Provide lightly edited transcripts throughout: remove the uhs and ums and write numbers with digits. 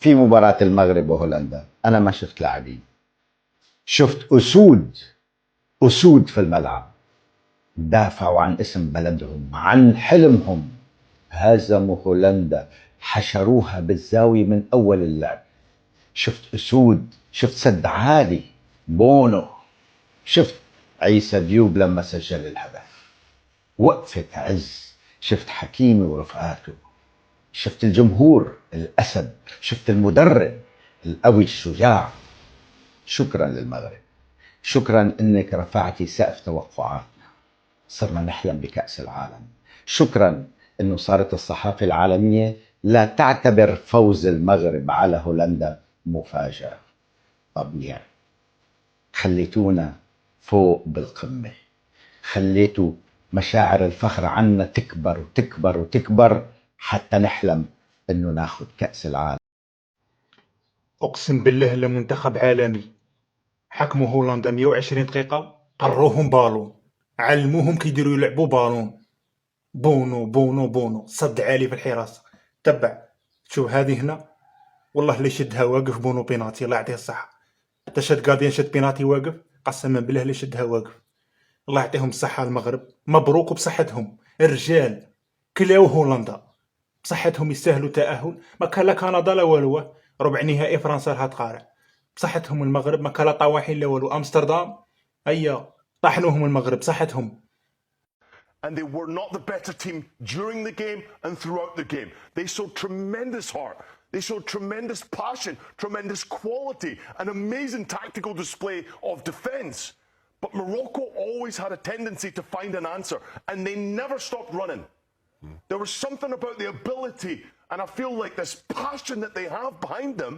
في مباراة المغرب وهولندا أنا ما شفت لاعبين، شفت أسود في الملعب دافعوا عن اسم بلدهم، عن حلمهم. هزموا هولندا، حشروها بالزاوية من أول اللعب. شفت أسود، شفت سد عالي بونو، شفت عيسى ديوب لما سجل الهدف، وقفة عز. شفت حكيمي ورفقاته، شفت الجمهور الأسد، شفت المدرب القوي الشجاع. شكرا للمغرب، شكرا انك رفعتي سقف توقعاتنا، صرنا نحلم بكأس العالم. شكرا انه صارت الصحافة العالمية لا تعتبر فوز المغرب على هولندا مفاجأة. طبيعي، خليتونا فوق بالقمة، خليتوا مشاعر الفخر عنا تكبر وتكبر وتكبر حتى نحلم انه ناخذ كأس العالم. اقسم بالله لمنتخب عالمي. حكموا هولندا 120 دقيقة، قروهم بالون، علموهم كيديروا يلعبوا بالون. بونو بونو بونو، صد عالي في الحراسة. تبع، شوف هذه هنا، والله اللي شدها واقف بونو بيناتي، الله يعطيه الصحة. حتى شد قاضيان شد بيناتي واقف، قسما بالله اللي شدها واقف. الله يعطيهم الصحة المغرب، مبروك بصحتهم الرجال، كلاو هولندا بصحتهم يستاهلوا تأهل. ما كان لا كندا لا والو، ربع نهائي فرنسا لها تقارع. بصحتهم المغرب، ما كان لا طواحين لا والو. امستردام هيا طحنوهم المغرب بصحتهم. And they were not the better team during the game and throughout the game. They showed tremendous heart. They showed tremendous passion, tremendous quality, an amazing tactical display of defence. But Morocco always had a tendency to find an answer, and they never stopped running. There was something about the ability, and I feel like this passion that they have behind them,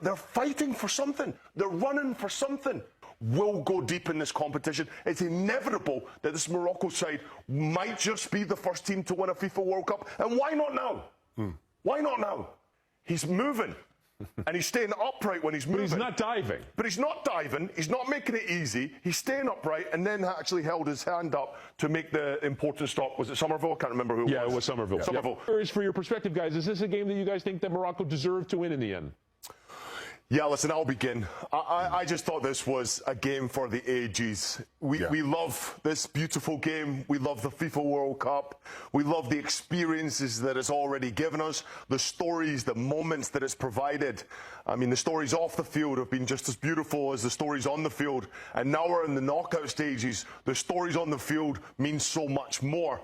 they're fighting for something. They're running for something. Will go deep in this competition. It's inevitable that this Morocco side might just be the first team to win a FIFA World Cup. And why not now? Why not now? He's moving. And he's staying upright when he's moving. But he's not diving. But he's not diving. He's not making it easy. He's staying upright and then actually held his hand up to make the important stop. Was it Somerville? I can't remember who it was. Yeah, it was Somerville. Yeah. Somerville. For your perspective, guys, is this a game that you guys think that Morocco deserved to win in the end? Yeah, listen, I'll begin. I just thought this was a game for the ages. We love this beautiful game. We love the FIFA World Cup. We love the experiences that it's already given us, the stories, the moments that it's provided. I mean, the stories off the field have been just as beautiful as the stories on the field. And now we're in the knockout stages. The stories on the field mean so much more.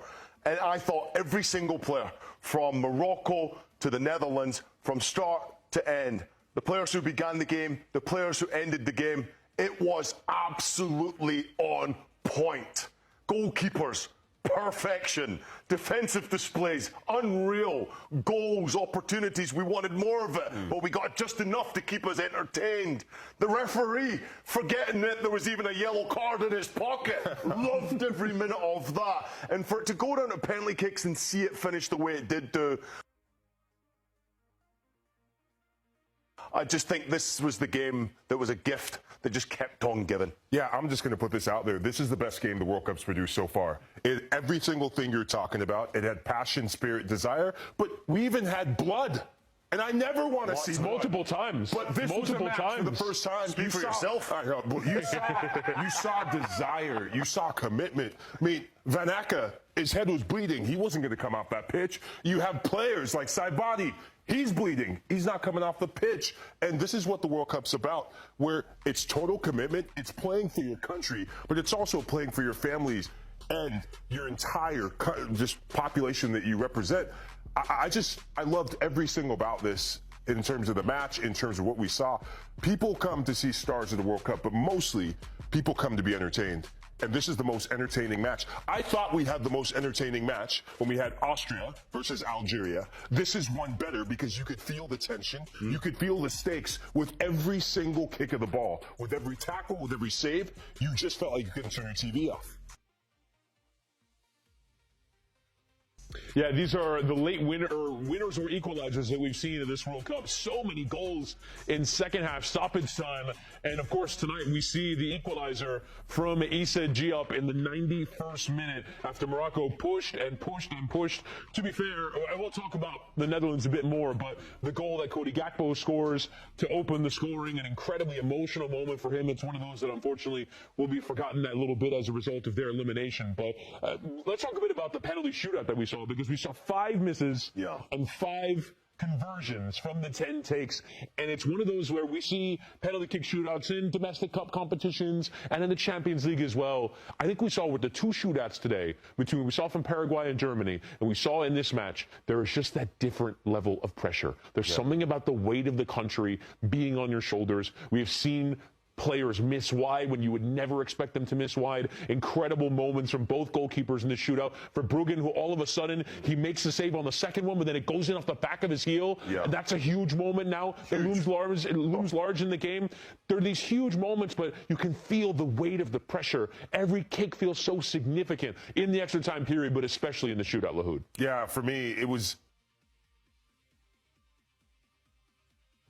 And I thought every single player, from Morocco to the Netherlands, from start to end, the players who began the game, the players who ended the game, it was absolutely on point. Goalkeepers, perfection. Defensive displays, unreal. Goals, opportunities, we wanted more of it, but we got just enough to keep us entertained. The referee, forgetting that there was even a yellow card in his pocket, loved every minute of that. And for it to go down to penalty kicks and see it finish the way it did do, I just think this was the game that was a gift that just kept on giving. Yeah, I'm just going to put this out there. This is the best game the World Cup's produced so far. Every single thing you're talking about, it had passion, spirit, desire, but we even had blood. And I never want to see multiple times. But this multiple was a match times. for the first time. Speak for yourself. You saw desire. You saw commitment. I mean, Van Acker, his head was bleeding. He wasn't going to come off that pitch. You have players like Saibadi. He's bleeding. He's not coming off the pitch. And this is what the World Cup's about, where it's total commitment. It's playing for your country, but it's also playing for your families and your entire just population that you represent. I loved every single about this in terms of the match, in terms of what we saw. People come to see stars of the World Cup, but mostly people come to be entertained. And this is the most entertaining match. I thought we had the most entertaining match when we had Austria versus Algeria. This is one better because you could feel the tension. You could feel the stakes with every single kick of the ball. With every tackle, with every save, you just felt like you couldn't turn your TV off. Yeah, these are the late winners or equalizers that we've seen in this World Cup. So many goals in second half stoppage time. And of course, tonight we see the equalizer from Issa Diop in the 91st minute after Morocco pushed and pushed and pushed. To be fair, I will talk about the Netherlands a bit more, but the goal that Cody Gakpo scores to open the scoring, an incredibly emotional moment for him. It's one of those that unfortunately will be forgotten a little bit as a result of their elimination. But let's talk a bit about the penalty shootout that we saw, because we saw 5 misses and 5 conversions from the 10 takes, and it's one of those where we see penalty kick shootouts in domestic cup competitions and in the Champions League as well. I think we saw with the 2 shootouts today, between we saw from Paraguay and Germany, and we saw in this match, there is just that different level of pressure. There's something about the weight of the country being on your shoulders. We have seen players miss wide when you would never expect them to miss wide. Incredible moments from both goalkeepers in the shootout. For Bruggen, who all of a sudden, he makes the save on the second one, but then it goes in off the back of his heel. And that's a huge moment now. It looms large in the game. There are these huge moments, but you can feel the weight of the pressure. Every kick feels so significant in the extra time period, but especially in the shootout, Lahoud. Yeah, for me, it was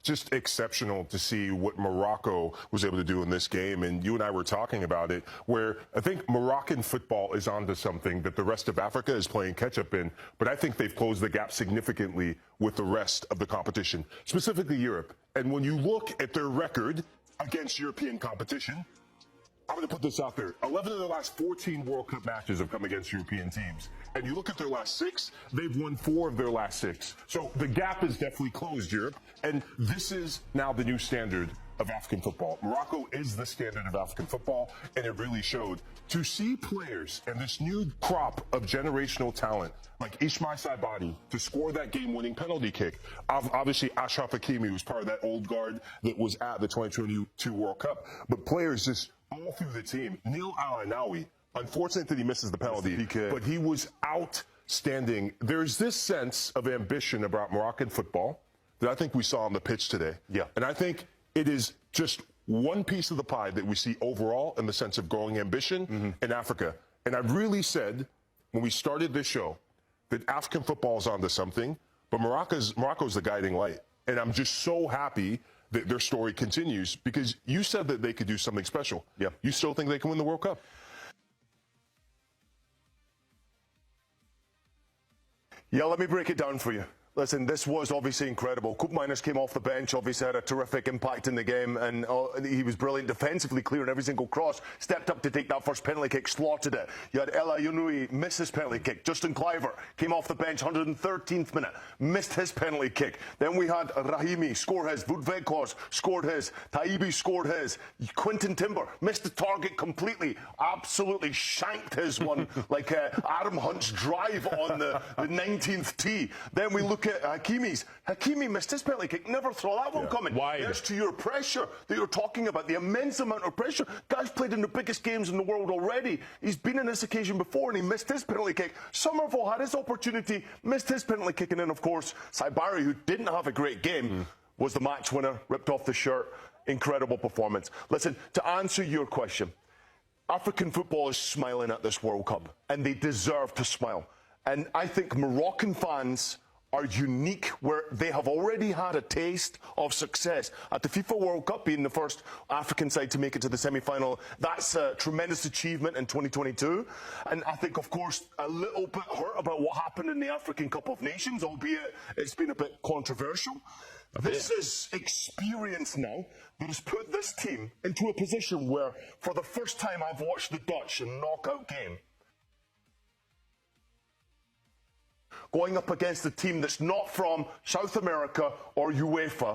just exceptional to see what Morocco was able to do in this game. And you and I were talking about it, where I think Moroccan football is onto something that the rest of Africa is playing catch up in. But I think they've closed the gap significantly with the rest of the competition, specifically Europe. And when you look at their record against European competition, I'm going to put this out there. 11 of the last 14 World Cup matches have come against European teams. And you look at their last 6, they've won 4 of their last 6. So the gap is definitely closed, Europe. And this is now the new standard of African football. Morocco is the standard of African football, and it really showed. To see players and this new crop of generational talent like Ismail Saibari to score that game-winning penalty kick. Obviously, Achraf Hakimi was part of that old guard that was at the 2022 World Cup. But players just all through the team. Neil Al-Anawi, unfortunate that he misses the penalty, but he was outstanding. There's this sense of ambition about Moroccan football that I think we saw on the pitch today. And I think it is just one piece of the pie that we see overall in the sense of growing ambition in Africa. And I've really said, when we started this show, that African football is onto something, but Morocco's the guiding light. And I'm just so happy that their story continues, because you said that they could do something special. You still think they can win the World Cup? Yeah, let me break it down for you. Listen, this was obviously incredible. Koopmeiners came off the bench, obviously had a terrific impact in the game, and he was brilliant defensively, clearing every single cross, stepped up to take that first penalty kick, slotted it. You had El Ayounouye miss his penalty kick. Justin Cliver came off the bench, 113th minute, missed his penalty kick. Then we had Rahimi score his, Wout Weghorst scored his, Taibi scored his, Quinton Timber missed the target completely, absolutely shanked his one like Adam Hunt's drive on the 19th tee. Then we look at Hakimi's. Hakimi missed his penalty kick. Never saw that one coming. Wide. There's to your pressure that you're talking about, the immense amount of pressure. Guy's played in the biggest games in the world already. He's been in this occasion before, and he missed his penalty kick. Somerville had his opportunity, missed his penalty kick, and then, of course, Saibari, who didn't have a great game, was the match winner, ripped off the shirt. Incredible performance. Listen, to answer your question, African football is smiling at this World Cup, and they deserve to smile. And I think Moroccan fans are unique, where they have already had a taste of success at the FIFA World Cup, being the first African side to make it to the semi-final. That's a tremendous achievement in 2022. And I think, of course, a little bit hurt about what happened in the African Cup of Nations, albeit it's been a bit controversial. This is experience now that has put this team into a position where, for the first time I've watched the Dutch in a knockout game, going up against a team that's not from South America or UEFA.